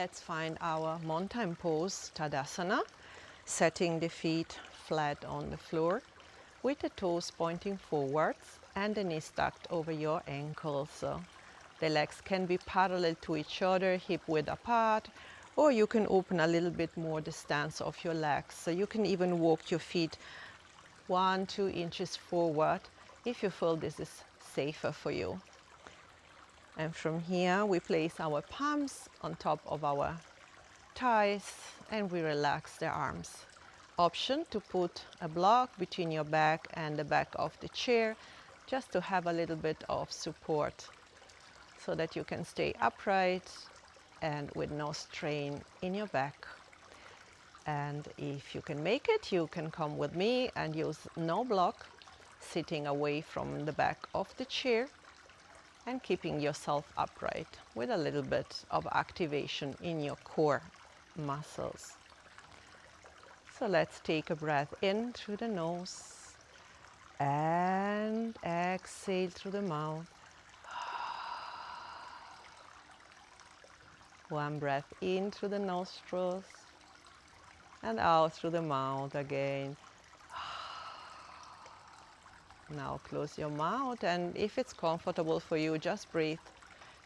let's find our mountain pose, Tadasana, setting the feet flat on the floor with the toes pointing forwards and the knees tucked over your ankles. So the legs can be parallel to each other, hip width apart, or you can open a little bit more the stance of your legs. So you can even walk your feet 1-2 inches forward if you feel this is safer for you. And from here we place our palms on top of our thighs and we relax the arms. Option to put a block between your back and the back of the chair just to have a little bit of support so that you can stay upright and with no strain in your back. And if you can make it, you can come with me and use no block, sitting away from the back of the chair and keeping yourself upright with a little bit of activation in your core muscles. So let's take a breath in through the nose and exhale through the mouth. One breath in through the nostrils and out through the mouth again. Now close your mouth, and if it's comfortable for you, just breathe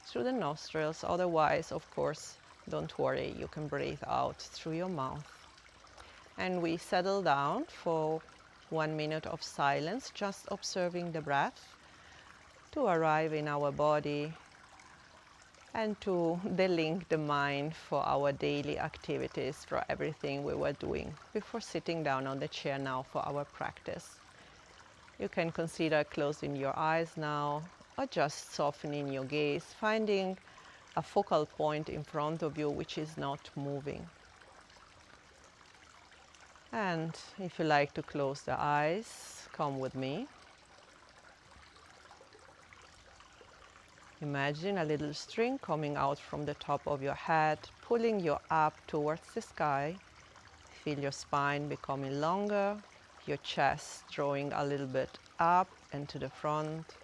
through the nostrils. Otherwise, of course, don't worry, you can breathe out through your mouth. And we settle down for 1 minute of silence, just observing the breath to arrive in our body and to delink the mind for our daily activities, for everything we were doing before sitting down on the chair now for our practice. You can consider closing your eyes now or just softening your gaze, finding a focal point in front of you which is not moving. And if you like to close the eyes, come with me. Imagine a little string coming out from the top of your head, pulling you up towards the sky. Feel your spine becoming longer, your chest drawing a little bit up and to the front,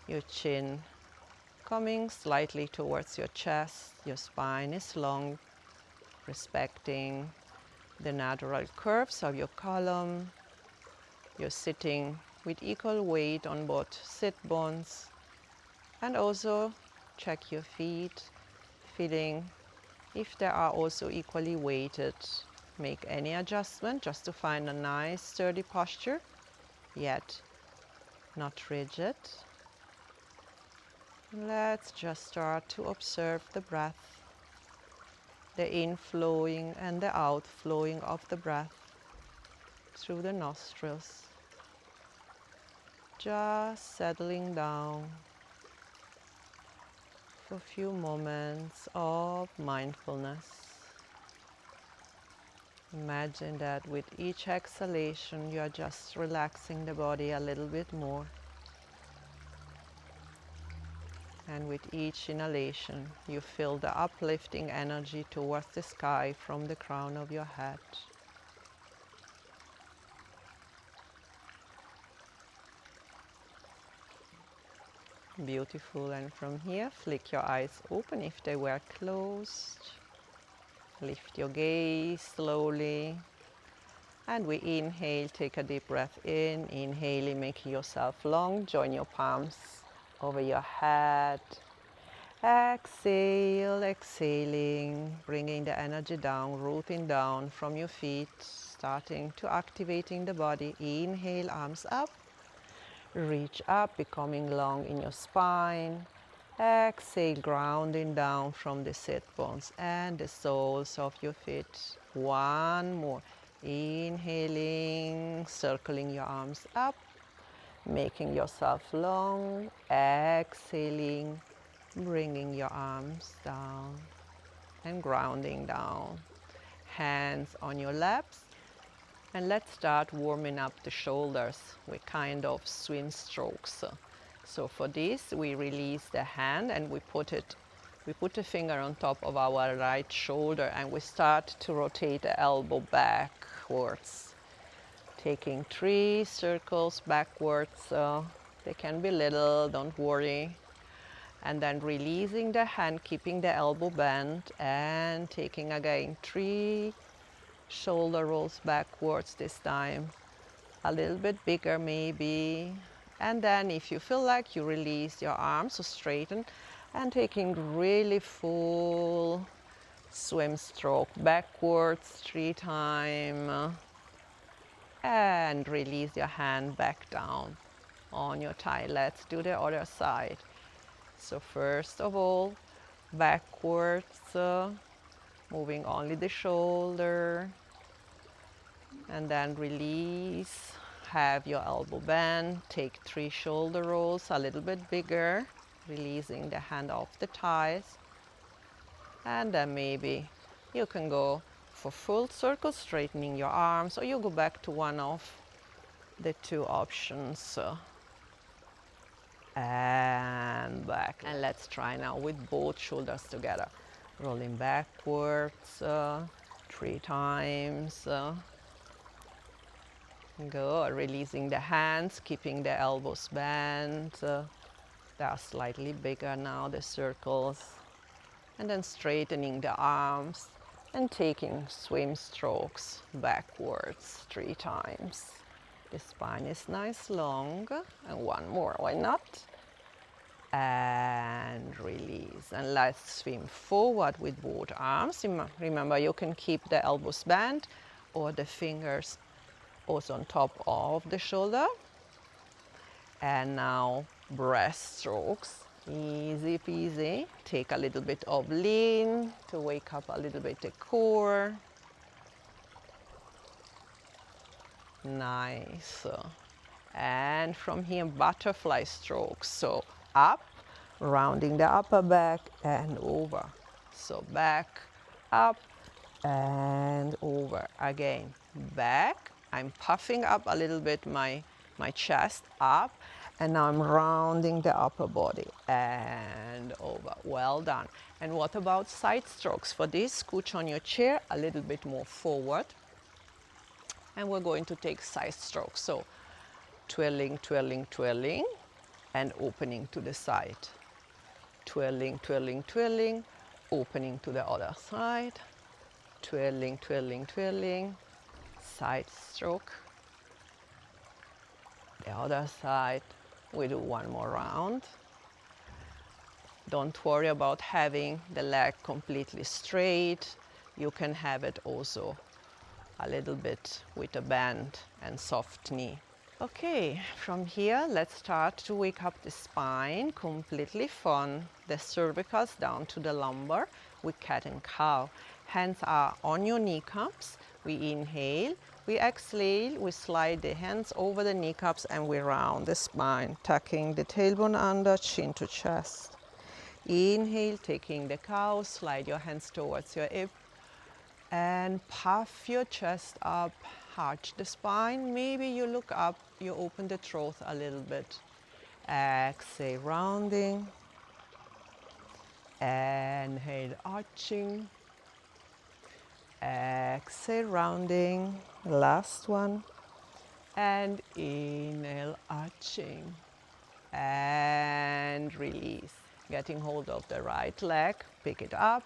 your chin coming slightly towards your chest. Your spine is long, respecting the natural curves of your column. You're sitting with equal weight on both sit bones. And also check your feet, feeling if they are also equally weighted. Make any adjustment just to find a nice sturdy posture, yet not rigid. Let's just start to observe the breath, the inflowing and the outflowing of the breath through the nostrils. Just settling down for a few moments of mindfulness. Imagine that with each exhalation you are just relaxing the body a little bit more. And with each inhalation you feel the uplifting energy towards the sky from the crown of your head. Beautiful. And from here, flick your eyes open if they were closed. Lift your gaze slowly. And we inhale, take a deep breath in. Inhaling, making yourself long. Join your palms over your head. Exhale, exhaling, bringing the energy down, rooting down from your feet, starting to activating the body. Inhale, arms up. Reach up, becoming long in your spine. Exhale, grounding down from the sit bones and the soles of your feet. One more. Inhaling, circling your arms up, making yourself long. Exhaling, bringing your arms down and grounding down. Hands on your laps. And let's start warming up the shoulders with kind of swing strokes. So for this, we release the hand and we put the finger on top of our right shoulder and we start to rotate the elbow backwards. Taking 3 circles backwards. They can be little, don't worry. And then releasing the hand, keeping the elbow bent, and taking again 3 shoulder rolls backwards this time. A little bit bigger maybe. And then if you feel like, you release your arms, so straighten, and taking really full swim stroke backwards 3 times. And release your hand back down on your thigh. Let's do the other side. So first of all, backwards, moving only the shoulder, and then release. Have your elbow bend, take 3 shoulder rolls, a little bit bigger, releasing the hand off the thighs. And then maybe you can go for full circle, straightening your arms, or you go back to one of the 2 options. And back. And let's try now with both shoulders together. Rolling backwards 3 times. Good. Releasing the hands, keeping the elbows bent. They are slightly bigger now, the circles. And then straightening the arms and taking swim strokes backwards 3 times. The spine is nice long, and one more, why not? And release. And let's swim forward with both arms. Remember, you can keep the elbows bent or the fingers also on top of the shoulder. And now breaststrokes, easy peasy. Take a little bit of lean to wake up a little bit the core. Nice. And from here, butterfly strokes. So up, rounding the upper back and over. So back, up, and over. Again, back. I'm puffing up a little bit my chest up, and now I'm rounding the upper body and over. Well done. And what about side strokes? For this, scooch on your chair a little bit more forward. And we're going to take side strokes. So twirling, twirling, twirling, and opening to the side. Twirling, twirling, twirling, opening to the other side. Twirling, twirling, twirling, side stroke. The other side, we do one more round. Don't worry about having the leg completely straight. You can have it also a little bit with a bend and soft knee. Okay, from here, let's start to wake up the spine completely from the cervicals down to the lumbar with cat and cow. Hands are on your kneecaps. We inhale, we exhale, we slide the hands over the kneecaps and we round the spine, tucking the tailbone under, chin to chest. Inhale, taking the cow, slide your hands towards your hip and puff your chest up, arch the spine. Maybe you look up, you open the throat a little bit. Exhale, rounding. Inhale, arching. Exhale, rounding. Last one. And inhale, arching. And release. Getting hold of the right leg, pick it up.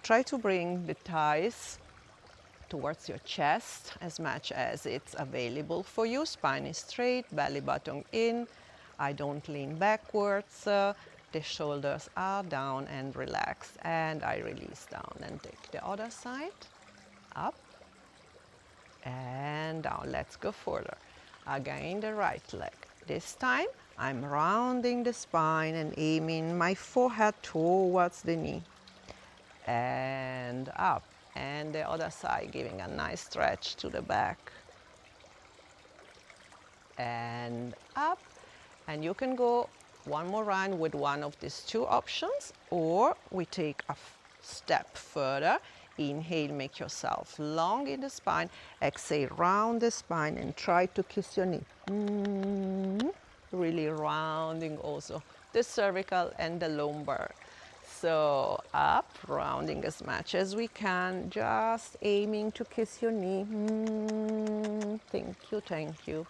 Try to bring the thighs towards your chest as much as it's available for you. Spine is straight, belly button in. I don't lean backwards. The shoulders are down and relaxed. And I release down and take the other side. Up and down. Let's go further. Again, the right leg. This time, I'm rounding the spine and aiming my forehead towards the knee. And up. And the other side, giving a nice stretch to the back. And up. And you can go one more round with one of these 2 options, or we take a step further. Inhale, make yourself long in the spine. Exhale, round the spine and try to kiss your knee. Really rounding also the cervical and the lumbar. So up, rounding as much as we can, just aiming to kiss your knee. Thank you, thank you.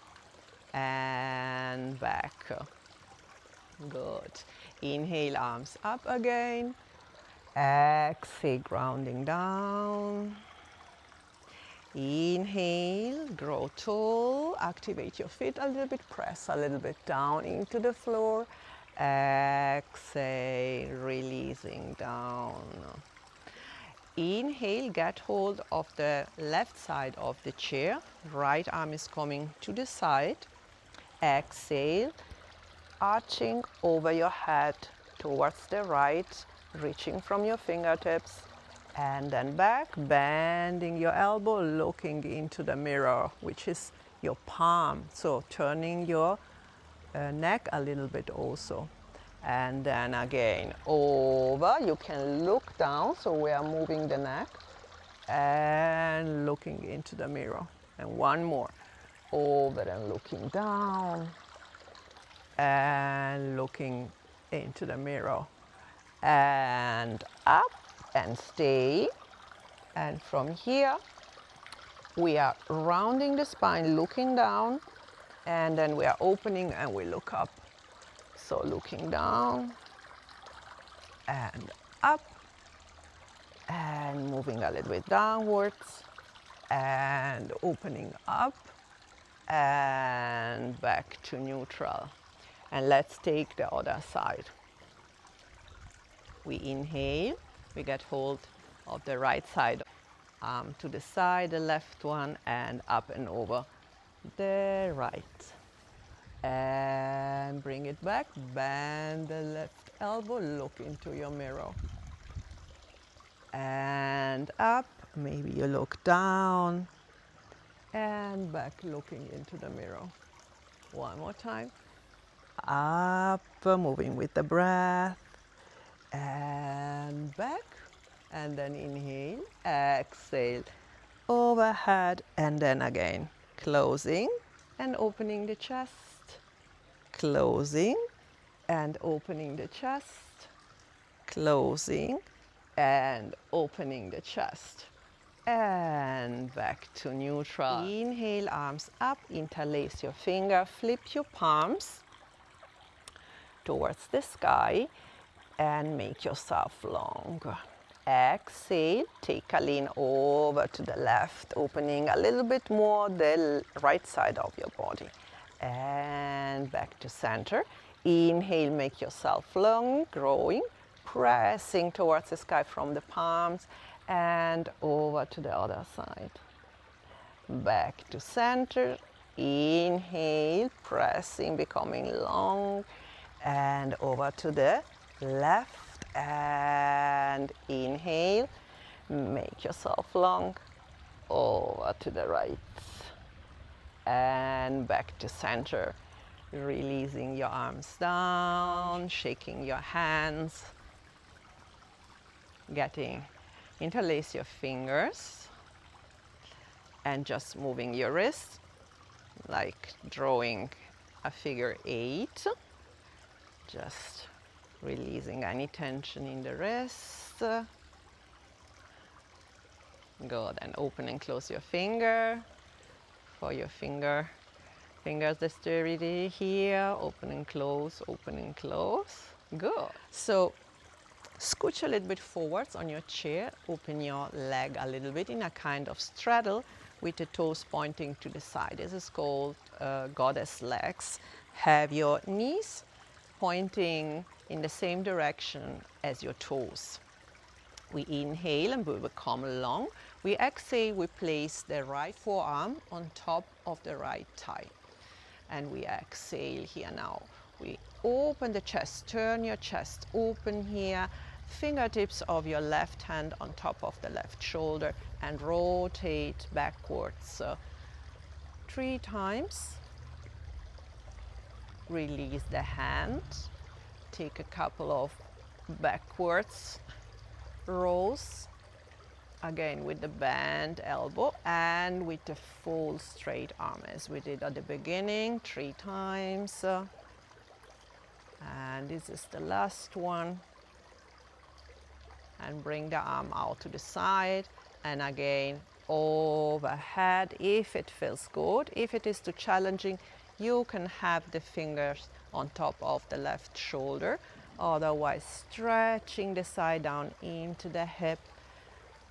And back. Good. Inhale, arms up again. Exhale, grounding down. Inhale, grow tall, activate your feet a little bit, press a little bit down into the floor. Exhale, releasing down. Inhale, get hold of the left side of the chair. Right arm is coming to the side. Exhale, arching over your head towards the right, reaching from your fingertips. And then back, bending your elbow, looking into the mirror, which is your palm. So turning your neck a little bit also. And then again, over, you can look down, so we are moving the neck and looking into the mirror. And one more, over and looking down and looking into the mirror. And up and stay. And from here, we are rounding the spine, looking down, and then we are opening and we look up. So looking down and up and moving a little bit downwards and opening up and back to neutral. And let's take the other side. We inhale, we get hold of the right side, arm to the side, the left one, and up and over the right. And bring it back, bend the left elbow, look into your mirror. And up, maybe you look down, and back, looking into the mirror. One more time. Up, moving with the breath, and back, and then inhale, exhale, overhead, and then again, closing and opening the chest. Closing and opening the chest, closing and opening the chest, and back to neutral. Inhale, arms up, interlace your finger, flip your palms towards the sky and make yourself long. Exhale, take a lean over to the left, opening a little bit more the right side of your body. And back to center. Inhale, make yourself long, growing, pressing towards the sky from the palms and over to the other side. Back to center. Inhale, pressing, becoming long, and over to the left. And inhale, make yourself long, over to the right. And back to center, releasing your arms down, shaking your hands, interlace your fingers, and just moving your wrists, like drawing a figure 8. Just releasing any tension in the wrist. Good, and open and close your finger. For your fingers, the sterility here, open and close, open and close. Good. So scooch a little bit forwards on your chair, open your leg a little bit in a kind of straddle with the toes pointing to the side. This is called goddess legs. Have your knees pointing in the same direction as your toes. We inhale and we will come long. We exhale, we place the right forearm on top of the right thigh. And we exhale here now. We open the chest, turn your chest open here, fingertips of your left hand on top of the left shoulder, and rotate backwards 3 times. Release the hand, take a couple of backwards rolls, again with the bent elbow and with the full straight arm as we did at the beginning, 3 times. And this is the last one. And bring the arm out to the side, and again overhead if it feels good. If it is too challenging, you can have the fingers on top of the left shoulder, Otherwise, stretching the side down into the hip,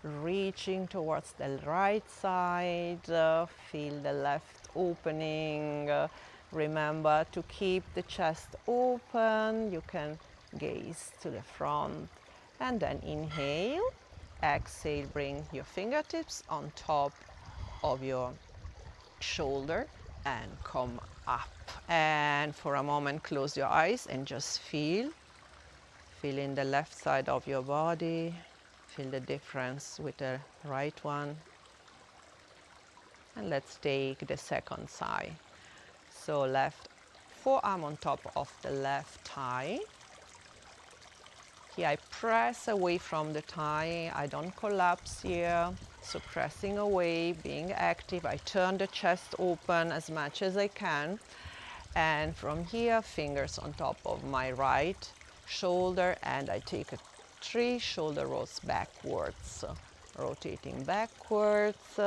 reaching towards the right side. Feel the left opening. Remember to keep the chest open. You can gaze to the front. And then inhale. Exhale, bring your fingertips on top of your shoulder and come up. And for a moment, close your eyes and just feel in the left side of your body. Feel the difference with the right one. And let's take the second side. So left forearm on top of the left thigh. Here I press away from the thigh. I don't collapse here. So pressing away, being active. I turn the chest open as much as I can. And from here, fingers on top of my right shoulder, and I take a 3 shoulder rolls backwards, rotating backwards,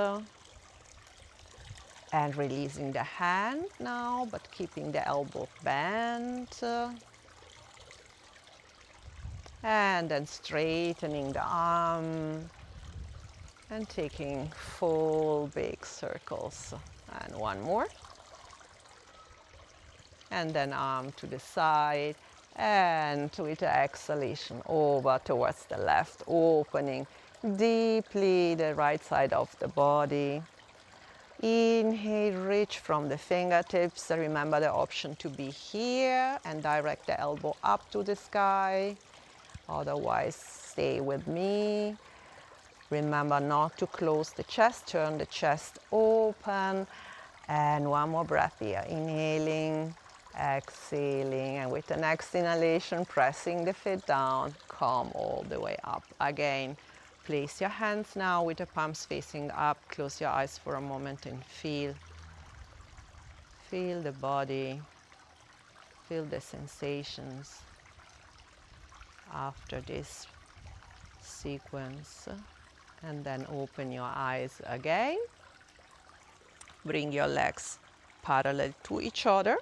and releasing the hand now, but keeping the elbow bent, and then straightening the arm and taking full big circles. And one more, and then arm to the side, and with the exhalation over towards the left, opening deeply the right side of the body. Inhale, reach from the fingertips. Remember the option to be here and direct the elbow up to the sky. Otherwise, stay with me. Remember not to close the chest, turn the chest open. And one more breath here, inhaling, exhaling, and with the next inhalation, pressing the feet down, come all the way up. Again, place your hands now with the palms facing up. Close your eyes for a moment and feel the body, feel the sensations after this sequence. And then open your eyes again. Bring your legs parallel to each other,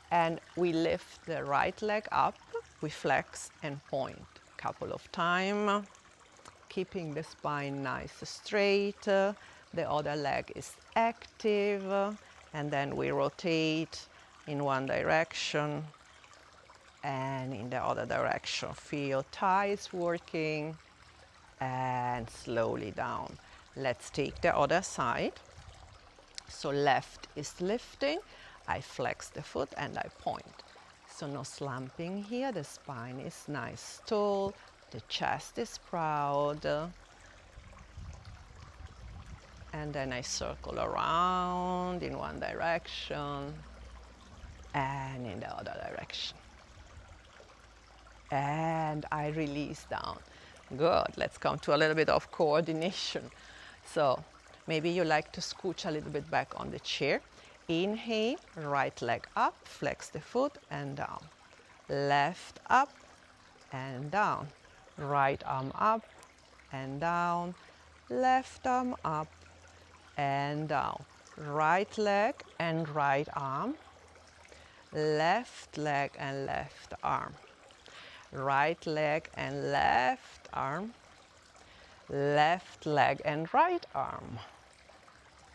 and we lift the right leg up. We flex and point a couple of times, keeping the spine nice straight. The other leg is active, and then we rotate in one direction and in the other direction. Feel thighs working, and slowly down. Let's take the other side. So left is lifting, I flex the foot and I point. So no slumping here, the spine is nice tall, the chest is proud. And then I circle around in one direction and in the other direction. And I release down. Good, let's come to a little bit of coordination. So maybe you like to scooch a little bit back on the chair. Inhale, right leg up, flex the foot and down. Left up and down. Right arm up and down. Left arm up and down. Right leg and right arm. Left leg and left arm. Right leg and left arm. Left leg and right arm.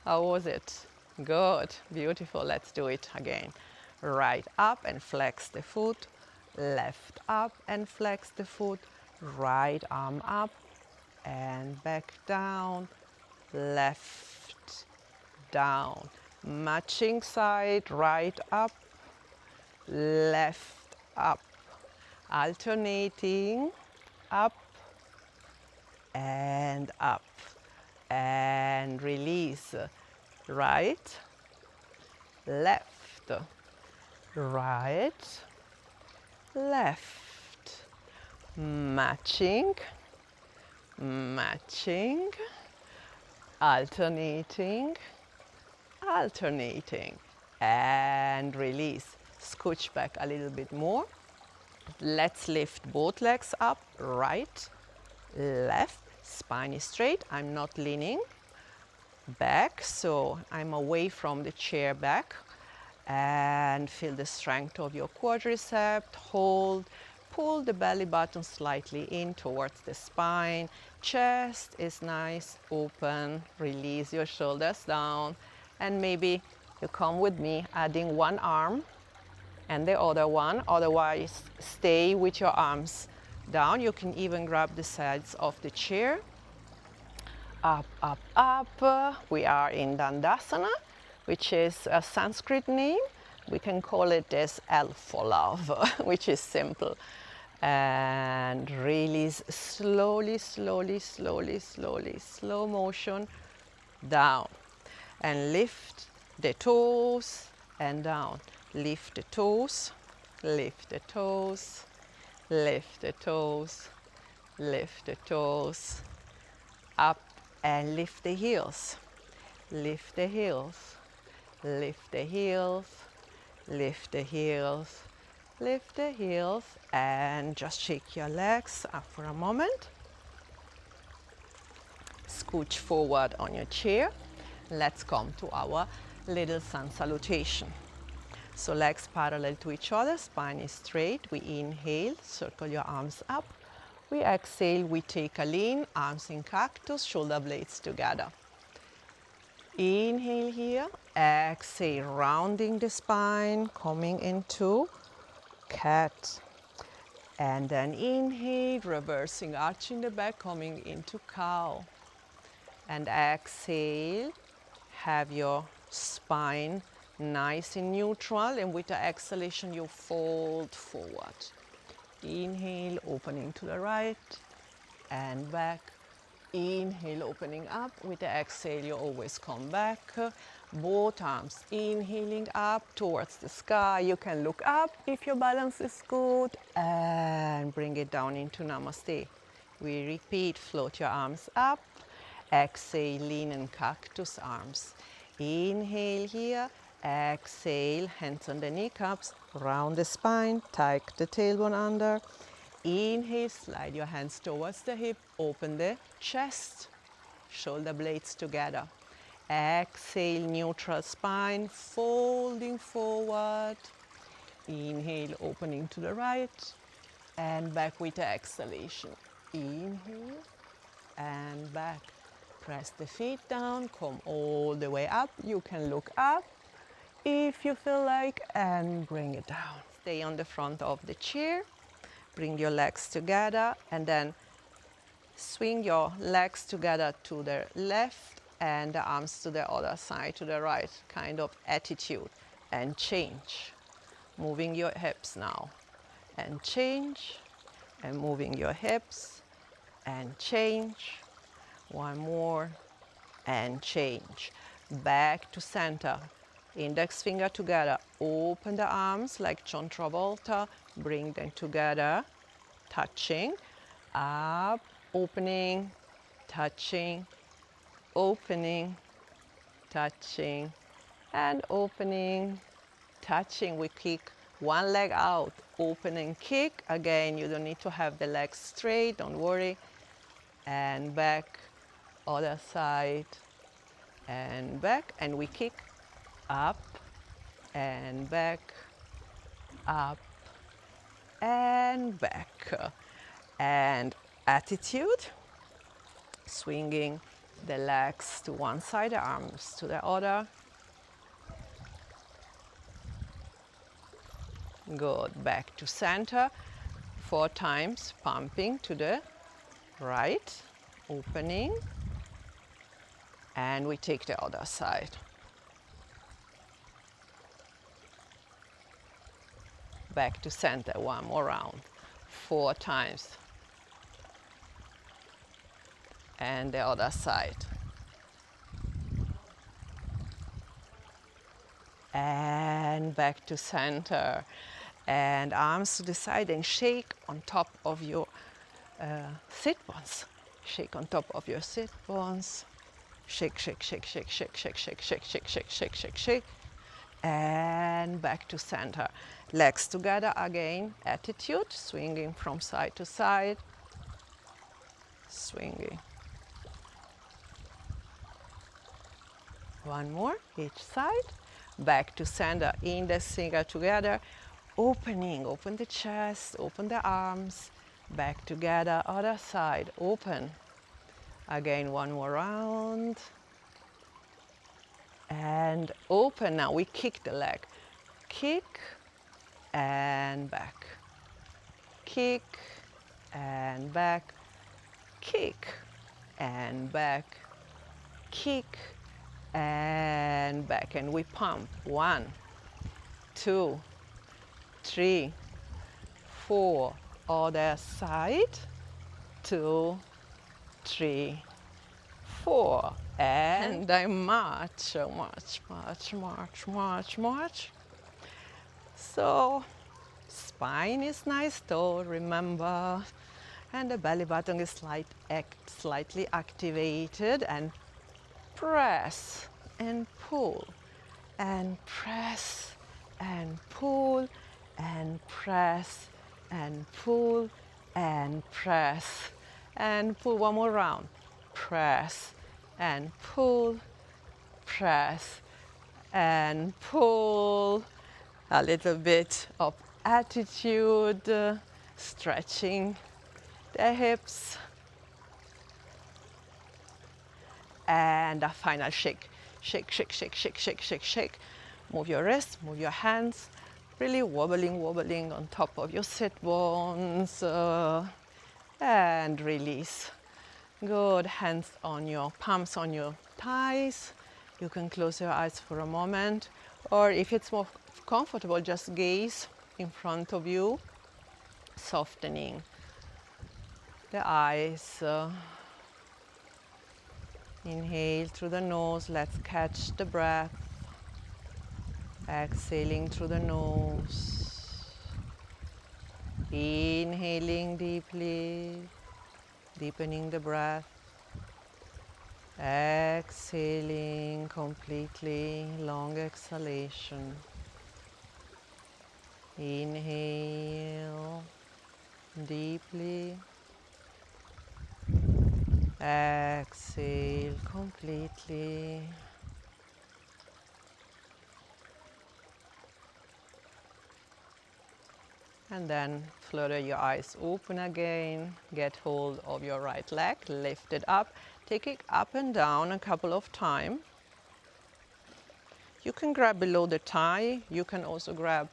How was it? Good, beautiful. Let's do it again. Right up and flex the foot. Left up and flex the foot. Right arm up and back down. Left down. Matching side, right up, left up. Alternating up and up, and release. Right, left, right, left. Matching, matching, alternating, alternating, and release. Scooch back a little bit more. Let's lift both legs up, right, left, spine is straight. I'm not leaning back, so I'm away from the chair back. And feel the strength of your quadricep. Hold, pull the belly button slightly in towards the spine. Chest is nice, open. Release your shoulders down. And maybe you come with me, adding one arm and the other one. Otherwise, stay with your arms down. You can even grab the sides of the chair. Up, up, up. We are in Dandasana, which is a Sanskrit name. We can call it as L for love, which is simple. And release slowly, slowly, slowly, slowly, slow motion down. And lift the toes and down. Lift the toes, lift the toes, lift the toes, lift the toes. Up and lift the heels. Lift the heels, lift the heels. Lift the heels, lift the heels, and just shake your legs up for a moment. Scooch forward on your chair. Let's come to our little sun salutation. So legs parallel to each other, spine is straight. We inhale, circle your arms up. We exhale, we take a lean, arms in cactus, shoulder blades together. Inhale here, exhale, rounding the spine, coming into cat. And then inhale, reversing, arching the back, coming into cow. And exhale, have your spine nice and neutral, and with the exhalation you fold forward. Inhale, opening to the right and back. Inhale, opening up. With the exhale, you always come back. Both arms inhaling up towards the sky. You can look up if your balance is good and bring it down into Namaste. We repeat, float your arms up. Exhale, lean and cactus arms. Inhale here. Exhale, hands on the kneecaps. Round the spine. Tuck the tailbone under. Inhale, slide your hands towards the hip, open the chest, shoulder blades together. Exhale, neutral spine, folding forward. Inhale, opening to the right, and back with the exhalation. Inhale, and back. Press the feet down, come all the way up. You can look up if you feel like, and bring it down. Stay on the front of the chair. Bring your legs together and then swing your legs together to the left and the arms to the other side, to the right, kind of attitude, and change. Moving your hips now, and change, and moving your hips, and change. One more, and change. Back to center. Index finger together. Open the arms like John Travolta. Bring them together, touching. Up, opening, touching, opening, touching, and opening, touching. We kick one leg out, open and kick. Again, you don't need to have the legs straight, don't worry. And back, other side, and back. And we kick up and back, up and back. And attitude, swinging the legs to one side, the arms to the other. Good, back to center, 4 times, pumping to the right, opening, and we take the other side. Back to center, one more round, 4 times. And the other side. And back to center. And arms to the side and shake on top of your sit bones. Shake on top of your sit bones. Shake, shake, shake, shake, shake, shake, shake, shake, shake, shake, shake, shake, shake. And back to center. Legs together again, attitude, swinging from side to side. Swinging. One more, each side. Back to center, index finger together. opening, open the chest, open the arms, back together, other side, open. Again, one more round. And open. Now we kick the leg. Kick and back. Kick and back. Kick and back. Kick and back. And we pump. 1, 2, 3, 4. Other side. 2, 3, 4. And I march, march, march, march, march, march. So spine is nice tall, remember. And the belly button is slightly activated. And press and pull. And press and pull. And press and pull. And press and pull. One more round. Press and pull, press and pull. A little bit of attitude, stretching the hips. And a final shake. Shake, shake, shake, shake, shake, shake, shake. Move your wrists, move your hands. Really wobbling, wobbling on top of your sit bones. And release. Good, hands on your palms on your thighs. You can close your eyes for a moment, or if it's more comfortable, just gaze in front of you, softening the eyes. Inhale through the nose, let's catch the breath. Exhaling through the nose. Inhaling deeply. Deepening the breath, exhaling completely, long exhalation. Inhale deeply, exhale completely. And then flutter your eyes open again. Get hold of your right leg, lift it up, take it up and down a couple of times. You can grab below the thigh, you can also grab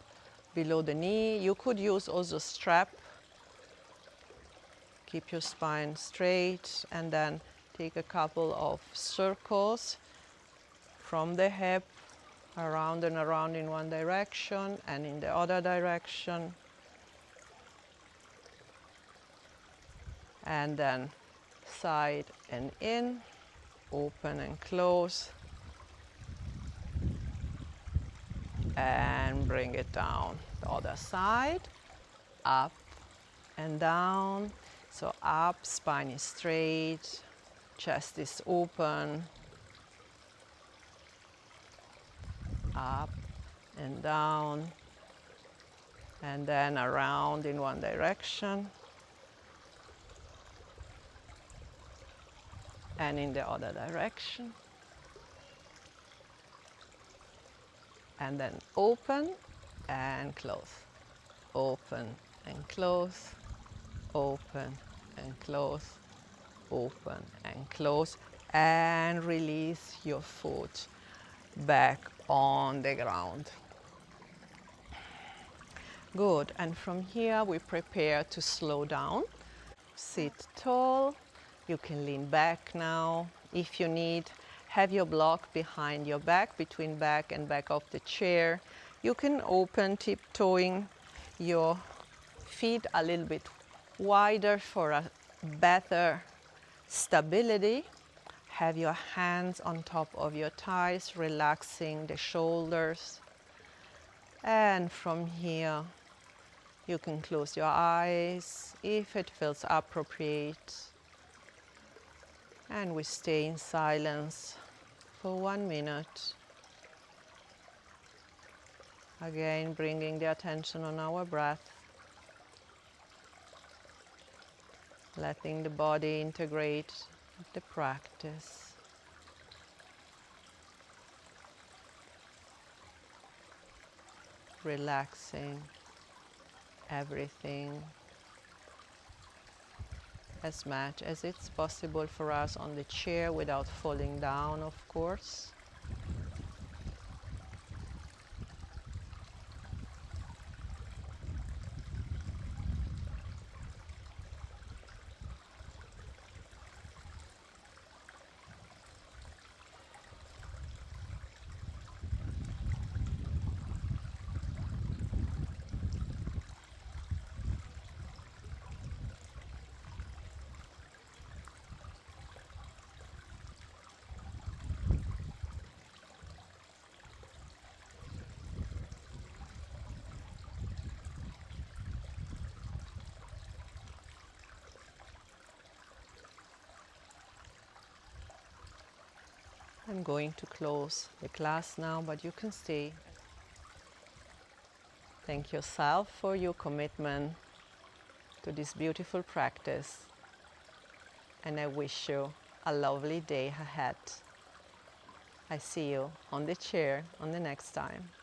below the knee. You could use also strap. Keep your spine straight and then take a couple of circles from the hip around and around in one direction and in the other direction. And then side and in, open and close, and bring it down. The other side, up and down. So up, spine is straight, chest is open, up and down, and then around in one direction. And in the other direction. And then open and close. Open and close. Open and close. Open and close. And release your foot back on the ground. Good. And from here we prepare to slow down. Sit tall. You can lean back now if you need. Have your block behind your back, between back and back of the chair. You can open, tiptoeing your feet a little bit wider for a better stability. Have your hands on top of your thighs, relaxing the shoulders. And from here, you can close your eyes if it feels appropriate. And we stay in silence for 1 minute. Again, bringing the attention on our breath. Letting the body integrate the practice. Relaxing everything as much as it's possible for us on the chair without falling down, of course. I'm going to close the class now, but you can stay. Thank yourself for your commitment to this beautiful practice, and I wish you a lovely day ahead. I see you on the chair on the next time.